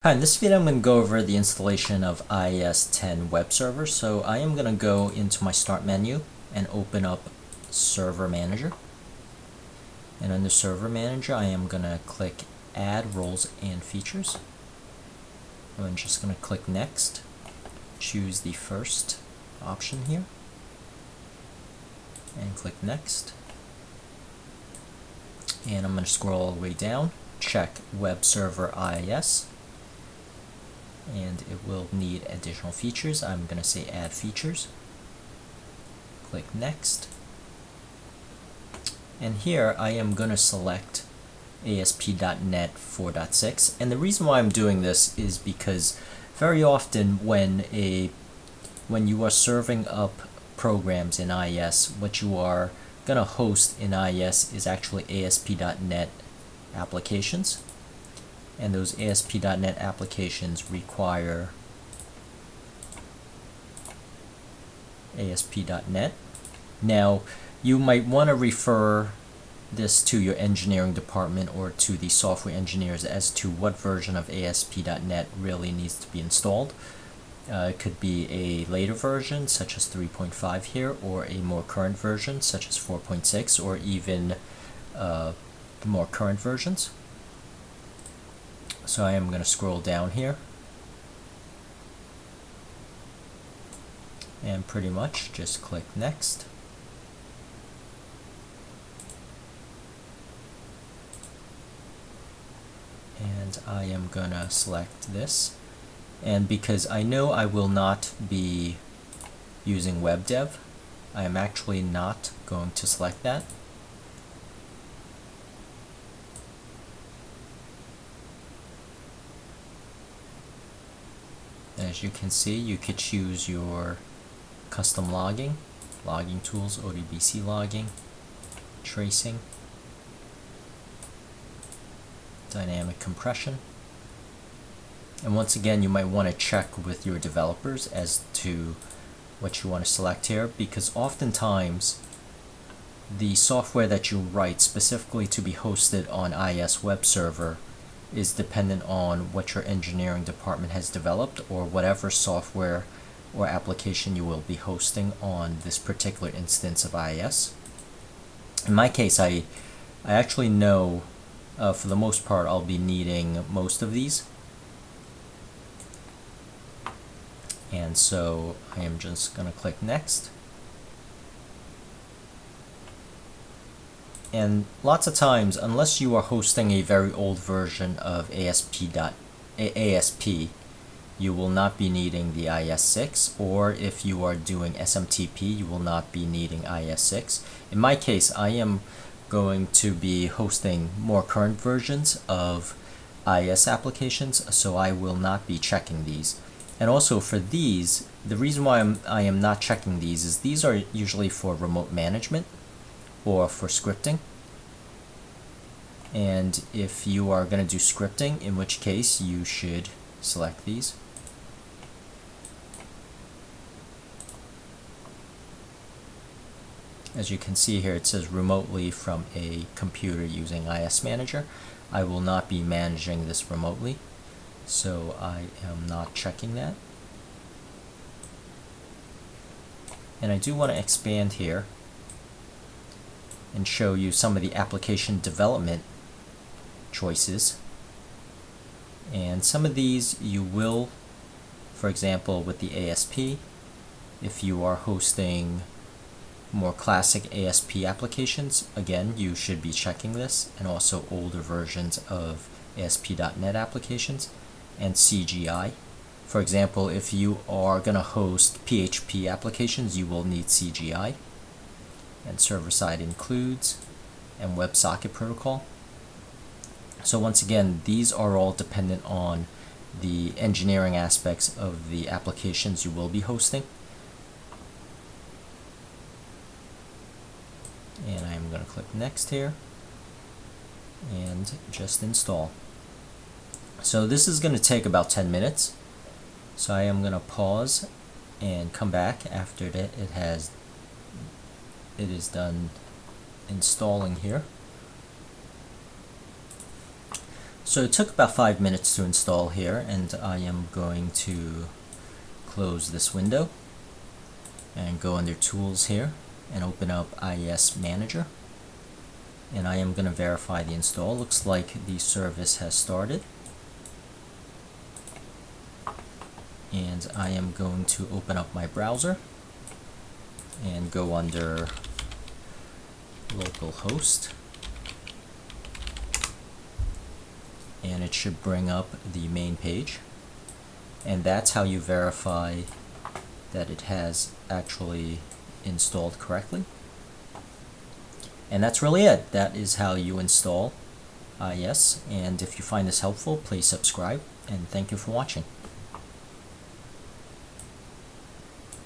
Hi, in this video I'm going to go over the installation of IIS 10 web server. So I am going to go into my start menu and open up Server Manager. And under Server Manager I am going to click Add Roles and Features. I'm just going to click Next. Choose the first option here and click Next. And I'm going to scroll all the way down, check Web Server IIS. And it will need additional features. I'm going to say add features. Click next. And here I am going to select ASP.NET 4.6. And the reason why I'm doing this is because very often when you are serving up programs in IIS, what you are going to host in IIS is actually ASP.NET applications. And those ASP.NET applications require ASP.NET. Now, you might want to refer this to your engineering department or to the software engineers as to what version of ASP.NET really needs to be installed. It could be a later version, such as 3.5 here, or a more current version, such as 4.6, or even the more current versions. So I am going to scroll down here and pretty much just click next. And I am going to select this. And because I know I will not be using WebDev, I am actually not going to select that. As you can see, you could choose your custom logging tools, ODBC logging, tracing, dynamic compression. And once again, you might want to check with your developers as to what you want to select here, because oftentimes the software that you write specifically to be hosted on IIS web server is dependent on what your engineering department has developed or whatever software or application you will be hosting on this particular instance of IIS. In my case, I actually know for the most part I'll be needing most of these. And so I am just going to click next. And lots of times, unless you are hosting a very old version of ASP, you will not be needing the IIS 6, or if you are doing SMTP, you will not be needing IIS 6. In my case, I am going to be hosting more current versions of IIS applications, so I will not be checking these. And also for these, the reason why I am not checking these is these are usually for remote management or for scripting. And if you are going to do scripting, in which case you should select these. As you can see here, it says remotely from a computer using IIS Manager. I will not be managing this remotely, so I am not checking that. And I do want to expand here and show you some of the application development choices. And some of these you will, for example with the ASP, if you are hosting more classic ASP applications, again you should be checking this, and also older versions of ASP.NET applications, and CGI. For example, if you are going to host PHP applications, you will need CGI. And server-side includes, and WebSocket protocol. So once again, these are all dependent on the engineering aspects of the applications you will be hosting. And I'm going to click next here and just install. So this is going to take about 10 minutes. So I am going to pause and come back after it is done installing here. So it took about 5 minutes to install here, and I am going to close this window and go under Tools here and open up IIS Manager. And I am going to verify the install. Looks like the service has started. And I am going to open up my browser and go under localhost. And it should bring up the main page. And that's how you verify that it has actually installed correctly. And that's really it. That is how you install IIS. And if you find this helpful, please subscribe, and thank you for watching.